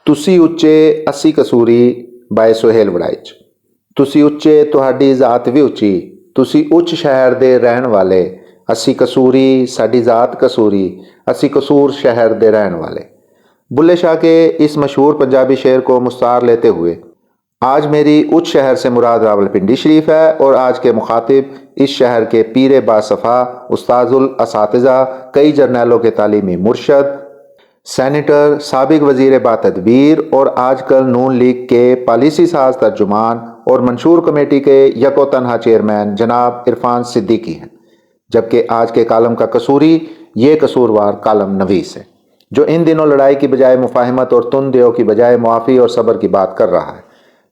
ਤੁਸੀਂ ਉੱਚੇ ਅਸੀਂ ਕਸੂਰੀ ਬਾਏ ਸੁਹੇਲ ਵੜਾਈਚ। ਤੁਸੀਂ ਉੱਚੇ, ਤੁਹਾਡੀ ਜ਼ਾਤ ਵੀ ਉੱਚੀ, ਤੁਸੀਂ ਉੱਚ ਸ਼ਹਿਰ ਦੇ ਰਹਿਣ ਵਾਲੇ, ਅਸੀਂ ਕਸੂਰੀ, ਸਾਡੀ ਜ਼ਾਤ कसूरी, ਅਸੀਂ कसूर शहर दे रहने वाले। बुल्ले शाह के इस मशहूर पंजाबी शेर को मुस्तार लेते हुए आज मेरी उच्च शहर से मुराद रावलपिंडी शरीफ है और आज के मुखातिब इस शहर के पीर बासफ़ा, उस्ताजुल असातिज़ा, कई जर्नैलों के तालीमी मुर्शद, सैनेटर, साबिक वज़ीर बातदबीर और आजकल नून लीग के पॉलिसी साज तर्जुमान और मंशूर कमेटी के यको तनहा चेयरमैन जनाब इरफान सिद्दीकी हैं। जबकि आज के कालम का कसूरी ये कसूरवार कालम नवीस है, जो इन दिनों लड़ाई की बजाय मुफाहमत और तुंदियों की बजाय मुआफ़ी और सब्र की बात कर रहा है।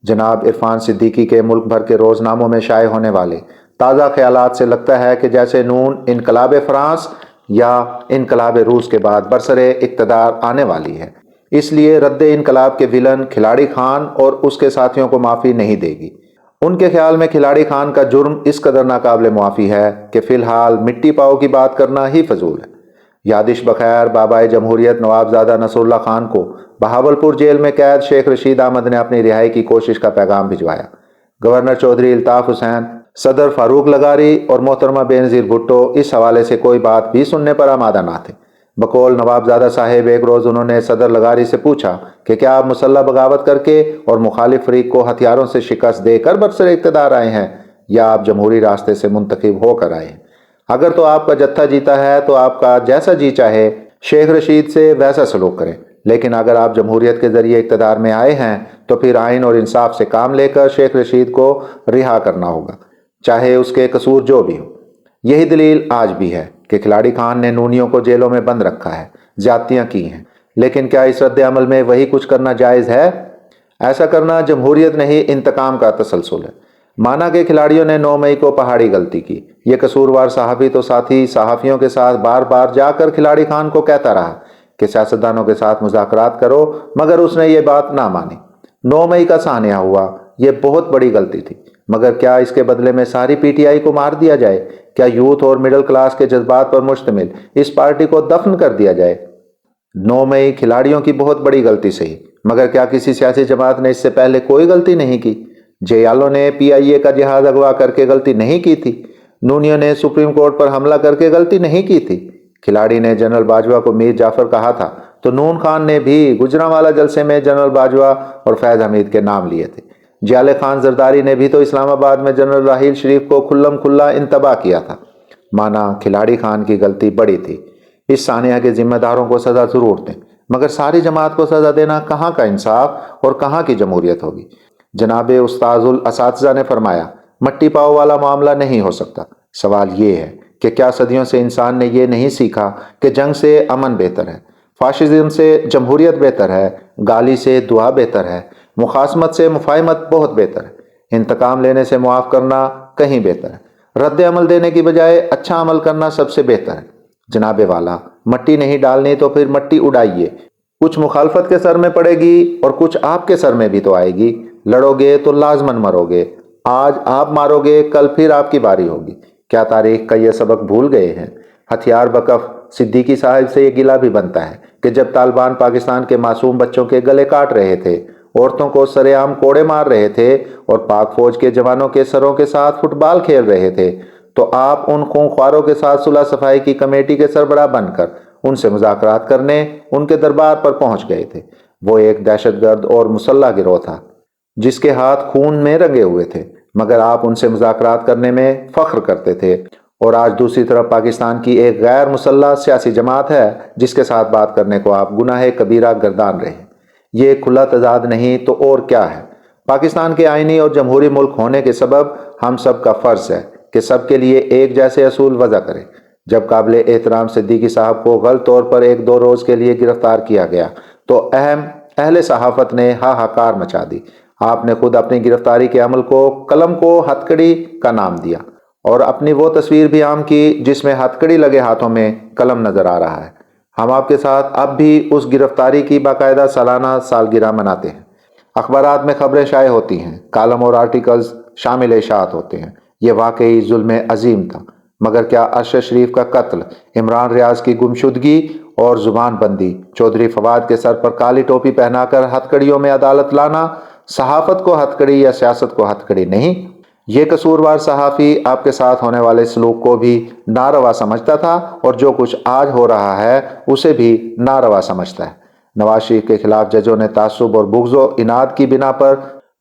जनाब इरफान सिद्दीकी के मुल्क भर के रोज़नामों में शाये होने वाले ताज़ा ख्यालात से लगता है कि जैसे नून इनकलाब फ़्रांस या इनकलाब रूस के बाद बरसरे इक़्तिदार आने वाली है, इसलिए रद्द इनकलाब के विलन खिलाड़ी खान और उसके साथियों को माफ़ी नहीं देगी। उनके ख्याल में खिलाड़ी खान का जुर्म इस कदर नाकाबिल मुआफ़ी है कि फ़िलहाल मिट्टी पाओ की बात करना ही फजूल है। यादिश बखैर बाबाए जमहूरियत नवाबजादा नसरुल्लाह खान को बहावलपुर जेल में कैद शेख रशीद अहमद ने अपनी रिहाई की कोशिश का पैगाम भिजवाया। गवर्नर चौधरी अल्ताफ़ हुसैन, सदर फारूक लगारी और मोहतरमा बेनज़ीर भुट्टो इस हवाले से कोई बात भी सुनने पर आमादा ना थे। बकौल नवाबजादा साहेब एक रोज़ उन्होंने सदर लगारी से पूछा कि क्या आप मुसल्लह बगावत करके और मुखालिफ फरीक को हथियारों से शिकस्त देकर बरसरे इक़्तिदार आए हैं या आप जमहूरी रास्ते से मुंतखब होकर आए हैं? अगर तो आपका जत्था जीता है तो आपका जैसा जी चाहे शेख रशीद से वैसा सलूक करें, लेकिन अगर आप जमहूरियत के ज़रिए इक़्तिदार में आए हैं तो फिर आइन और इंसाफ से काम लेकर शेख रशीद को रिहा करना होगा, चाहे उसके कसूर जो भी हो। यही दलील आज भी है कि खिलाड़ी खान ने नूनियों को जेलों में बंद रखा है, ज़्यादतियाँ की हैं, लेकिन क्या इस रद्द अमल में वही कुछ करना जायज़ है? ऐसा करना जमहूरियत नहीं इंतकाम का तसलसल है। माना कि खिलाड़ियों ने 9 मई को पहाड़ी गलती की, ये कसूरवार सहाफ़ी तो साथी सहाफ़ियों के साथ बार बार जाकर खिलाड़ी खान को कहता रहा कि सियासतदानों के साथ मुज़ाकरात करो, मगर उसने ये बात ना मानी। 9 मई का सानिया हुआ, ये बहुत बड़ी गलती थी, मगर क्या इसके बदले में सारी पीटीआई को मार दिया जाए? क्या यूथ और मिडिल क्लास के जज्बात पर मुश्तमिल इस पार्टी को दफन कर दिया जाए? 9 मई खिलाड़ियों की बहुत बड़ी गलती सही, मगर क्या किसी सियासी जमात ने इससे पहले कोई गलती नहीं की? जयालों ने पीआईए का जहाज अगवा करके गलती नहीं की थी? नूनियों ने सुप्रीम कोर्ट पर हमला करके गलती नहीं की थी? खिलाड़ी ने जनरल बाजवा को मीर जाफर कहा था तो नून खान ने भी गुजरांवाला जलसे में जनरल बाजवा और फैज़ हमीद के नाम लिए थे। जियाले खान जरदारी ने भी तो इस्लामाबाद में जनरल राहील शरीफ को खुल्लम खुल्ला इंतबा किया था। माना खिलाड़ी खान की गलती बड़ी थी, इस सानिया के जिम्मेदारों को सज़ा ज़रूर दें, मगर सारी जमात को सज़ा देना कहाँ का इंसाफ और कहाँ की जमहूरियत होगी? जनाब उस्ताजुल असातिज़ा ने फरमाया, मट्टी पाव वाला मामला नहीं हो सकता। सवाल ये है कि क्या सदियों से इंसान ने ये नहीं सीखा कि जंग से अमन बेहतर है, फाशिज्म से जमहूरियत बेहतर है, गाली से दुआ बेहतर है, मुखासमत से मुफाहमत बहुत बेहतर है, इंतकाम लेने से मुआफ़ करना कहीं बेहतर है, रद्द अमल देने की बजाय अच्छा अमल करना सबसे बेहतर है। जनाबे वाला, मट्टी नहीं डालनी तो फिर मट्टी उड़ाइए, कुछ मुखालफत के सर में पड़ेगी और कुछ आपके सर में भी तो आएगी। लड़ोगे तो लाजमन मरोगे, आज आप मारोगे कल फिर आपकी बारी होगी। क्या तारीख का ये सबक भूल गए हैं? हथियार बकफ सिद्दीकी साहब से ये गिला भी बनता है कि जब तालिबान पाकिस्तान के मासूम बच्चों के गले काट रहे थे, औरतों को सरेआम कोड़े मार रहे थे और पाक फौज के जवानों के सरों के साथ फुटबॉल खेल रहे थे, तो आप उन खूंखारों के साथ सुलह सफाई की कमेटी के सरबराह बनकर उनसे मुज़ाकरात करने उनके दरबार पर पहुंच गए थे। वो एक दहशतगर्द और मुसल्लह गिरोह था जिसके हाथ खून में रंगे हुए थे, मगर आप उनसे मुज़ाकरात करने में फ़ख्र करते थे। और आज दूसरी तरफ पाकिस्तान की एक गैर मुसल्लह सियासी जमात है जिसके साथ बात करने को आप गुनाह कबीरा गर्दान रहे। ये खुला तजाद नहीं तो और क्या है? पाकिस्तान के आइनी और जमहूरी मुल्क होने के सबब हम सब का फ़र्ज़ है कि सबके लिए एक जैसे असूल वज़ा करें। जब काबिल एहतराम सिद्दीकी साहब को गलत तौर पर 1-2 रोज़ के लिए गिरफ्तार किया गया तो अहले सहाफ़त ने हाहाकार मचा दी। आपने खुद अपनी गिरफ्तारी के अमल को कलम को हथकड़ी का नाम दिया और अपनी वो तस्वीर भी आम की जिसमें हथकड़ी लगे हाथों में कलम नज़र आ रहा है। हम आपके साथ अब भी उस गिरफ्तारी की बाकायदा सालाना सालगिरह मनाते हैं। अखबारात में खबरें शाये होती हैं, कालम और आर्टिकल्स शामिल इशाअत होते हैं। ये वाकई जुल्म अजीम था, मगर क्या अरशद शरीफ का कत्ल, इमरान रियाज की गुमशुदगी اور زبان بندی، چودھری فواد کے سر پر کالی ٹوپی پہنا کر ہتھکڑیوں میں عدالت لانا صحافت کو ہتھکڑی یا سیاست کو ہتھکڑی نہیں۔ یہ قصوروار صحافی آپ کے ساتھ ہونے والے سلوک کو بھی ناروا سمجھتا تھا اور جو کچھ آج ہو رہا ہے اسے بھی ناروا سمجھتا ہے۔ نواز شریف کے خلاف ججوں نے تعصب اور بغض و عناد کی بنا پر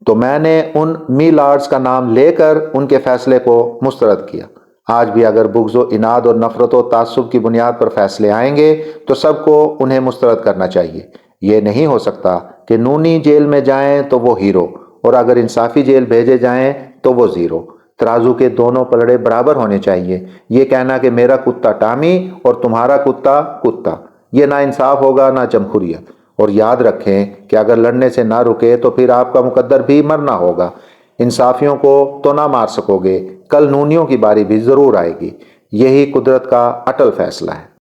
تو میں نے ان می لارڈز کا نام لے کر ان کے فیصلے کو مسترد کیا۔ آج بھی اگر بغض و عناد اور نفرت و تعصب کی بنیاد پر فیصلے آئیں گے تو سب کو انہیں مسترد کرنا چاہیے۔ یہ نہیں ہو سکتا کہ نونی جیل میں جائیں تو وہ ہیرو اور اگر انصافی جیل بھیجے جائیں تو وہ زیرو۔ ترازو کے دونوں پلڑے برابر ہونے چاہیے۔ یہ کہنا کہ میرا کتا ٹامی اور تمہارا کتا کتا، یہ نہ انصاف ہوگا نہ جمہوریت۔ اور یاد رکھیں کہ اگر لڑنے سے نہ رکے تو پھر آپ کا مقدر بھی مرنا ہوگا۔ انصافیوں کو تو نہ مار سکو گے، کل نونیوں کی باری بھی ضرور آئے گی۔ یہی قدرت کا اٹل فیصلہ ہے۔